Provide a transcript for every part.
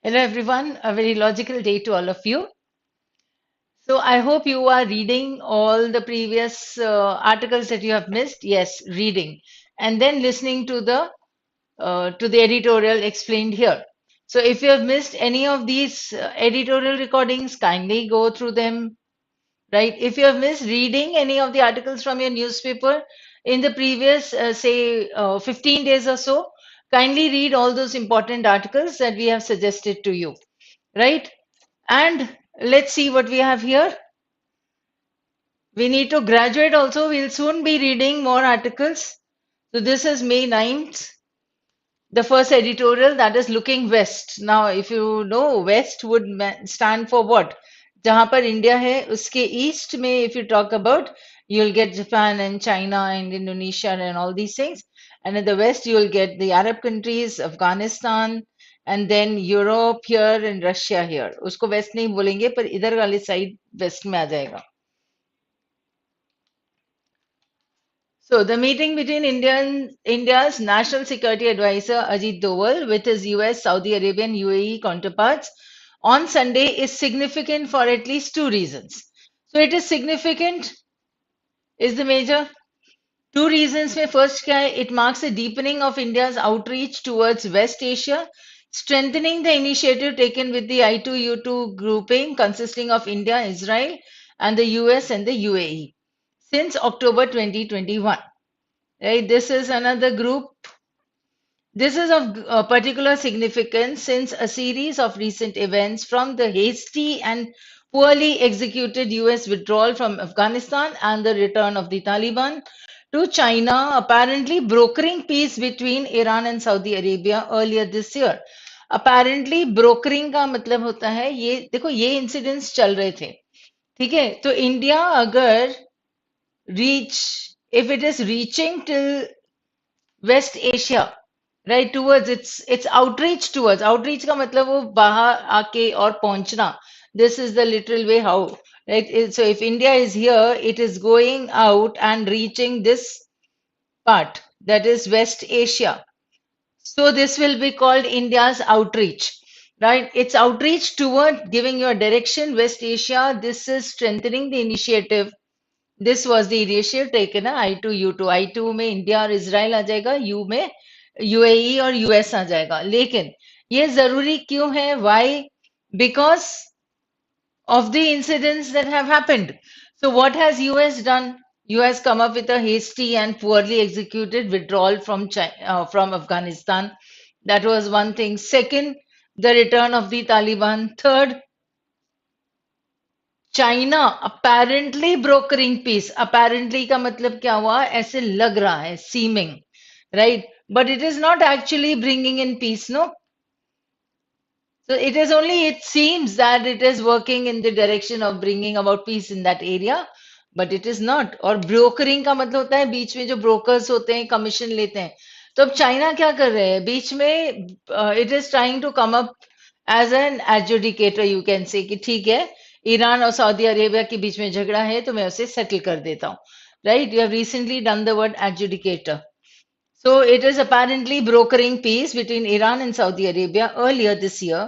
Hello, everyone. A very logical day to all of you. So, I hope you are reading all the previous articles that you have missed. Yes, reading, and then listening to the editorial explained here. So, if you have missed any of these editorial recordings, kindly go through them. Right? If you have missed reading any of the articles from your newspaper in the previous, say, 15 days or so, kindly read all those important articles that we have suggested to you. Right? And let's see what we have here. We need to graduate also. We'll soon be reading more articles. So this is May 9th, the first editorial that is looking west. Now, if you know, west would stand for what? जहाँ पर India है उसके east में if you talk about, you'll get Japan and China and Indonesia and all these things. And in the west, you'll get the Arab countries, Afghanistan, and then Europe here and Russia here. उसको west नहीं बोलेंगे पर इधर वाली side west में आ जाएगा. So the meeting between India's National Security Advisor Ajit Doval with his US Saudi Arabian UAE counterparts on Sunday is significant for at least two reasons. So it is significant is the major two reasons. में first क्या है? It marks a deepening of India's outreach towards West Asia, strengthening the initiative taken with the I2U2 grouping consisting of India, Israel, and the US and the UAE since October 2021. Right? This is another group. This is of particular significance since a series of recent events from the hasty and poorly executed US withdrawal from Afghanistan and the return of the Taliban to China, apparently brokering peace between Iran and Saudi Arabia earlier this year. Apparently brokering का मतलब होता है ये देखो ये incidents चल रहे थे ठीक है तो इंडिया अगर reach if it is reaching till West Asia, right, towards its outreach towards outreach का मतलब वो बाहर आके और पहुंचना. This is the literal way how, right? So if India is here, it is going out and reaching this part that is West Asia. So this will be called India's outreach, right? It's outreach toward giving your direction, West Asia. This is strengthening the initiative. This was the initiative taken है I2U2. I2 में India और Israel आ जाएगा, you में UAE और US आ जाएगा. लेकिन ये जरूरी क्यों है? Why? Because of the incidents that have happened. So what has US done? US come up with a hasty and poorly executed withdrawal from from Afghanistan. That was one thing. Second, the return of the Taliban. Third, China apparently brokering peace. Apparently का मतलब क्या हुआ? ऐसे लग रहा है, seeming, right, but it is not actually bringing in peace, no. So it is only, it seems that it is working in the direction of bringing about peace in that area, but it is not. और brokering का मतलब होता है बीच में जो brokers होते हैं commission लेते हैं. तो अब चाइना क्या कर रहे हैं बीच में? It is trying to come up as an adjudicator, you can say कि ठीक है ईरान और सऊदी अरेबिया के बीच में झगड़ा है तो मैं उसे सेटल कर देता हूँ. Right, you have recently done the word adjudicator. So it is apparently brokering peace between Iran and Saudi Arabia earlier this year.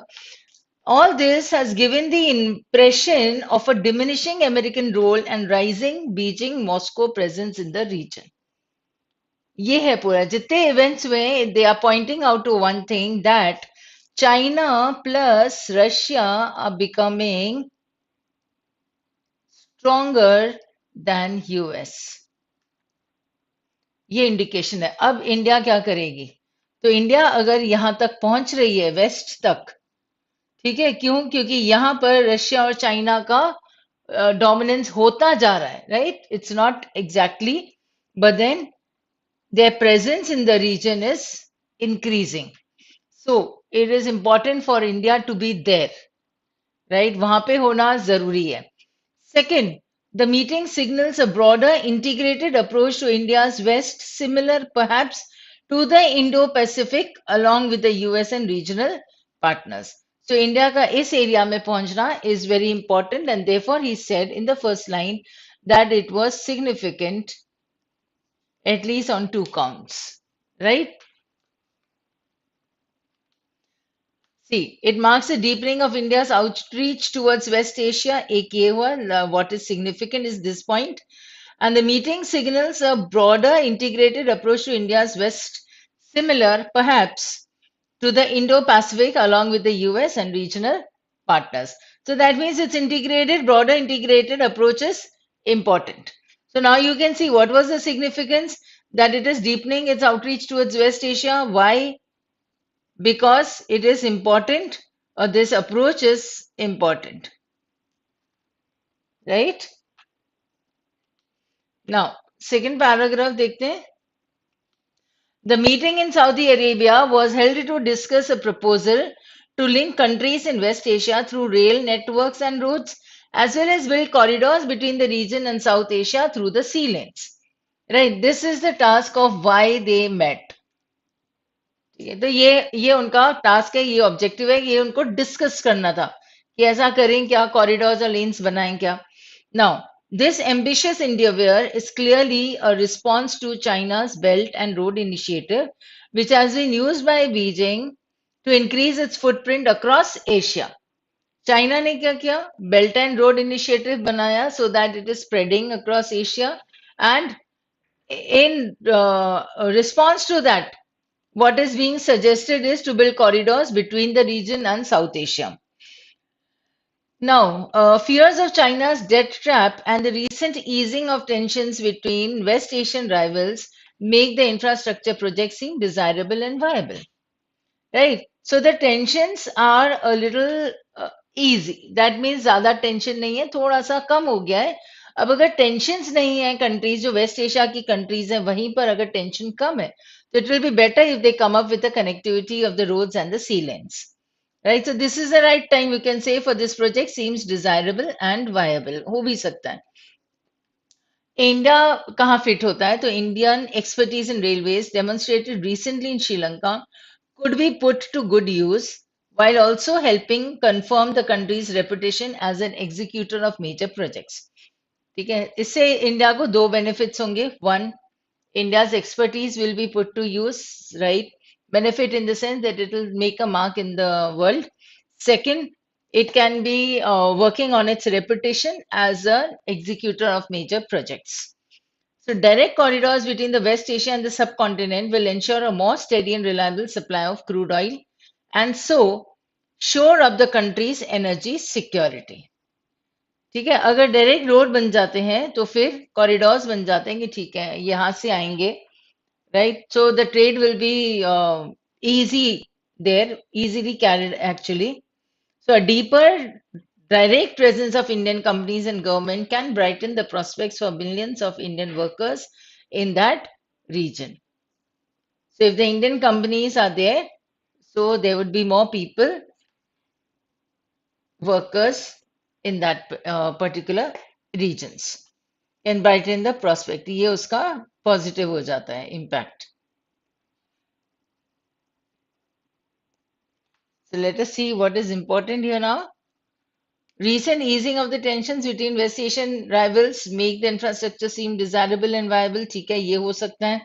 All this has given the impression of a diminishing American role and rising Beijing Moscow presence in the region. ये है पूरा जितने events हुए, they are pointing out to one thing that China plus Russia are becoming stronger than US. ये indication है. अब India क्या करेगी? तो इंडिया अगर यहां तक पहुंच रही है वेस्ट तक, ठीक है, क्यों? क्योंकि यहां पर रशिया और चाइना का डोमिनेंस होता जा रहा है, right? It's not exactly, but then their presence in the region is increasing. So it is important for India to be there, right? वहां पे होना जरूरी है. Second, the meeting signals a broader integrated approach to India's West, similar perhaps to the Indo-Pacific, along with the US and regional partners. So India का इस area में पहुंचना is very important, and therefore he said in the first line that it was significant at least on two counts, right? See, it marks a deepening of India's outreach towards West Asia, एक ये हुआ. What is significant is this point. And the meeting signals a broader integrated approach to India's West, similar, perhaps, to the Indo-Pacific along with the US and regional partners. So that means it's integrated, broader integrated approach is important. So now you can see what was the significance that it is deepening its outreach towards West Asia. Why? Because it is important, or this approach is important, right? Now, second paragraph dekhte hain. The meeting in Saudi Arabia was held to discuss a proposal to link countries in West Asia through rail networks and roads, as well as build corridors between the region and South Asia through the sea lanes. Right, this is the task of why they met. ठीक है, तो ये उनका task है, ये objective है, ये उनको डिस्कस करना था कि ऐसा करें क्या, कॉरिडोर्स और लेन्स बनाएं क्या. Now this ambitious endeavor is clearly a response to China's Belt and Road Initiative, which has been used by Beijing to increase its footprint across Asia. China ने क्या किया? Belt and Road Initiative बनाया so that it is spreading across Asia, and in response to that, what is being suggested is to build corridors between the region and South Asia. Now, fears of China's debt trap and the recent easing of tensions between West Asian rivals make the infrastructure project seem desirable and viable. Right? So the tensions are a little easy. That means ज़्यादा tension नहीं है, थोड़ा सा कम हो गया है. अब अगर टेंशन्स नहीं है, कंट्रीज जो वेस्ट एशिया की कंट्रीज हैं वहीं पर अगर टेंशन कम है, तो it will be better if they come up with the connectivity of the roads and the sea lanes. Right, so this is the right time you can say for this project seems desirable and viable. हो भी सकता है. India कहाँ fit होता है? तो Indian expertise in railways demonstrated recently in Sri Lanka could be put to good use while also helping confirm the country's reputation as an executor of major projects. ठीक है, इससे इंडिया को दो बेनिफिट्स होंगे. One, India's expertise will be put to use, right? Benefit in the sense that it will make a mark in the world. Second, it can be working on its reputation as an executor of major projects. So direct corridors between the West Asia and the subcontinent will ensure a more steady and reliable supply of crude oil and so shore up the country's energy security. ठीक है, अगर direct road बन जाते हैं तो फिर corridors बन जाते हैं कि ठीक है यहाँ से आएंगे, right? So the trade will be easy there, easily carried actually. So a deeper direct presence of Indian companies and government can brighten the prospects for millions of Indian workers in that region. So if the Indian companies are there, so there would be more people, workers in that particular regions, can brighten the prospect. ये उसका positive हो जाता है impact. So let us see what is important here now. Recent easing of the tensions between West Asian rivals make the infrastructure seem desirable and viable. ठीक है, ये हो सकता है.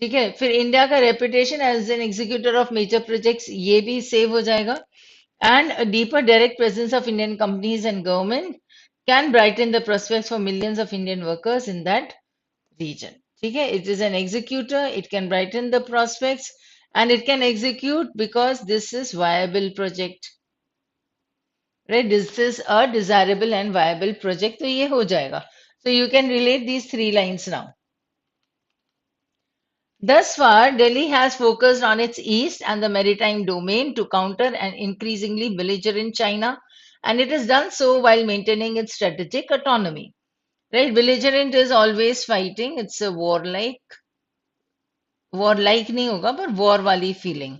ठीक है, फिर इंडिया का reputation as an executor of major projects ये भी सेव हो जाएगा. And a deeper direct presence of Indian companies and government can brighten the prospects for millions of Indian workers in that region. ठीक है, it is an executor, it can brighten the prospects and it can execute because this is viable project. Right, this is a desirable and viable project, तो ये हो जाएगा. So you can relate these three lines now. Thus far, Delhi has focused on its east and the maritime domain to counter an increasingly belligerent China, and it has done so while maintaining its strategic autonomy. Right, belligerent is always fighting. It's a warlike नहीं होगा, but war वाली feeling.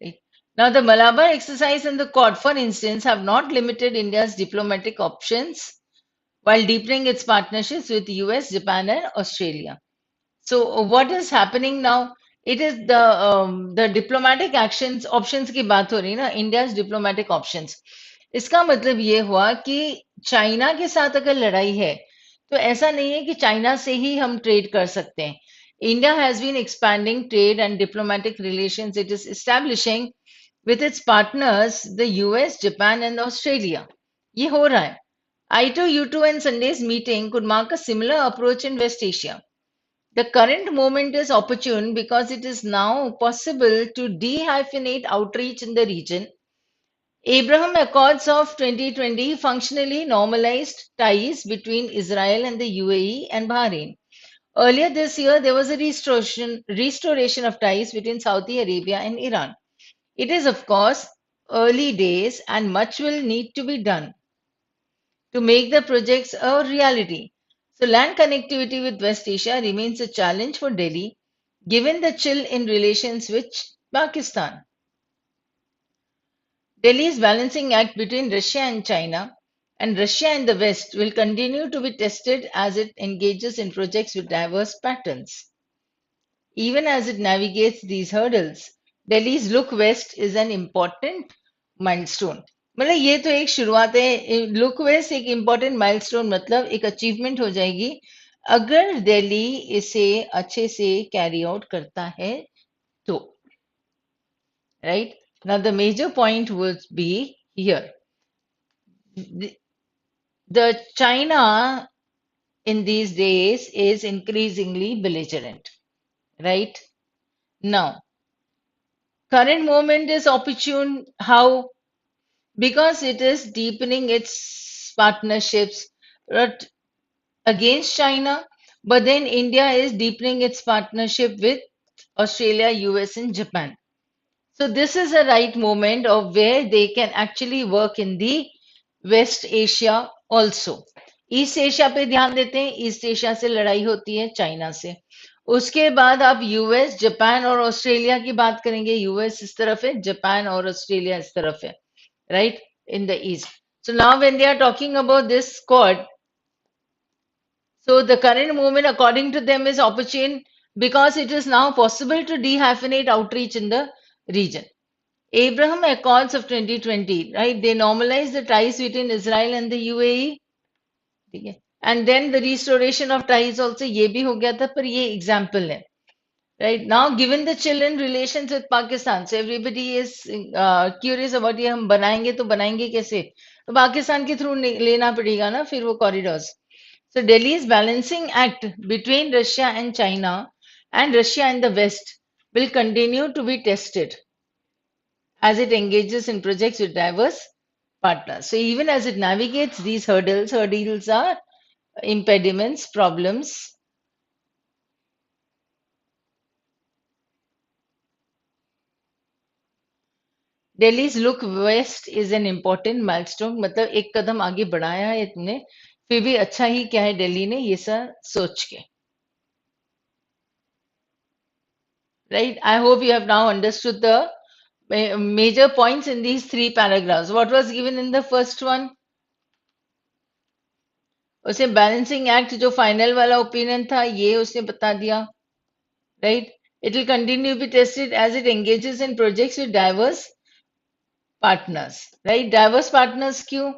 Right. Now, the Malabar exercise and the Quad, for instance, have not limited India's diplomatic options while deepening its partnerships with US, Japan, and Australia. So, what is happening now? It is the diplomatic actions options की बात हो रही है ना, India's diplomatic options. इसका मतलब ये हुआ कि चाइना के साथ अगर लड़ाई है तो ऐसा नहीं है कि चाइना से ही हम ट्रेड कर सकते हैं. India has been expanding trade and diplomatic relations. It is establishing with its partners, the US, Japan, and Australia. ये हो रहा है. I2, U2, and Sunday's meeting could mark a similar approach in West Asia. The current moment is opportune because it is now possible to dehyphenate outreach in the region. Abraham Accords of 2020 functionally normalized ties between Israel and the UAE and Bahrain. Earlier this year, there was a restoration of ties between Saudi Arabia and Iran. It is, of course, early days and much will need to be done to make the projects a reality. So, land connectivity with West Asia remains a challenge for Delhi given the chill in relations with Pakistan. Delhi's balancing act between Russia and Russia and the West will continue to be tested as it engages in projects with diverse patterns. Even as it navigates these hurdles, Delhi's look west is an important milestone. मतलब ये तो एक शुरुआत है. Look waste एक important milestone मतलब एक achievement हो जाएगी अगर दिल्ली इसे अच्छे से कैरी आउट करता है तो. Right? Now the major point would be here. The China in these days is increasingly belligerent. Right? Now, current moment is opportune. How? Because it is deepening its partnerships against China, but then India is deepening its partnership with Australia, US, and Japan. So this is a right moment of where they can actually work in the West Asia also. East Asia पे ध्यान देते हैं. East Asia से लड़ाई होती है China से. उसके बाद आप यूएस, जापान और ऑस्ट्रेलिया की बात करेंगे. यूएस इस तरफ है, जापान और ऑस्ट्रेलिया इस तरफ है, right, in the east. So now when they are talking about this quad, so the current movement according to them is opportune because it is now possible to dehyphenate outreach in the region. Abraham Accords of 2020, right? They normalize the ties between Israel and the UAE. ठीक है. And then the restoration of ties also ये भी हो गया था पर ये example है. Right now, given the chill in relations with Pakistan, so everybody is curious about ये हम बनाएंगे तो बनाएंगे कैसे? तो पाकिस्तान के थ्रू लेना पड़ेगा ना फिर वो corridors. So Delhi's balancing act between Russia and China and Russia and the West will continue to be tested as it engages in projects with diverse partners. So even as it navigates these hurdles are impediments, problems. Delhi's look west is an important milestone. मतलब एक कदम आगे बढ़ाया है इतने फिर भी अच्छा ही क्या है दिल्ली ने ये सब सोच के. Right? I hope you have now understood the major points in these three paragraphs. What was given in the first one? उसने बैलेंसिंग एक्ट जो फाइनल वाला ओपिनियन था ये उसने बता दिया. Right? It will continue to be tested as it engages in projects with diverse partners. Right? Diverse partners क्यों?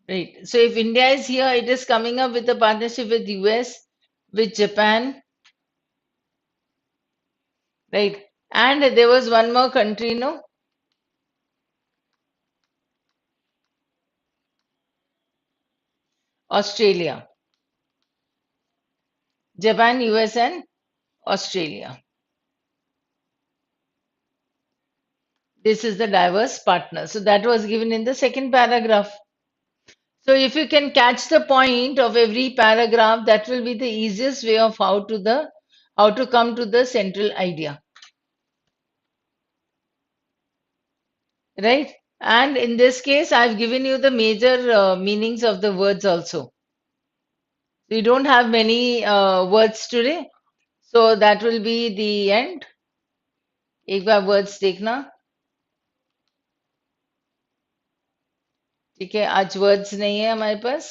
Right. So if India is here, it is coming up with a partnership with US, with Japan, right? And there was one more country, no? Australia. Japan, US, and Australia. This is the diverse partner. So that was given in the second paragraph. So if you can catch the point of every paragraph, that will be the easiest way of how to come to the central idea. Right? And in this case, I've given you the major meanings of the words also. We don't have many words today, so that will be the end. एक बार words देखना. ठीक है, आज words नहीं है हमारे पास.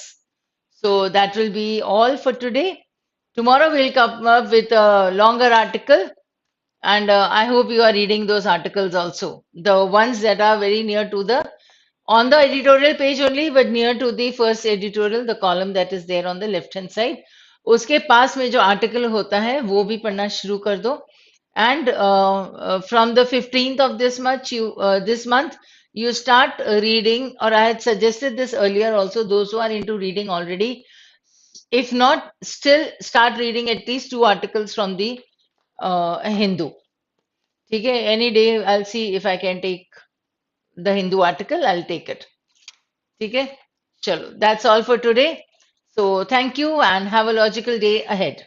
So that will be all for today. Tomorrow we'll come up with a longer article, and I hope you are reading those articles also. The ones that are very near to the on the editorial page only, but near to the first editorial, the column that is there on the left hand side. उसके पास में जो article होता है वो भी पढ़ना शुरू कर दो. And from the 15th of this month, you start reading, or I had suggested this earlier also, those who are into reading already, if not, still start reading at least two articles from the Hindu. ठीक है, any day I'll see if I can take the Hindu article, I'll take it. ठीक है, चलो, that's all for today. So thank you and have a logical day ahead.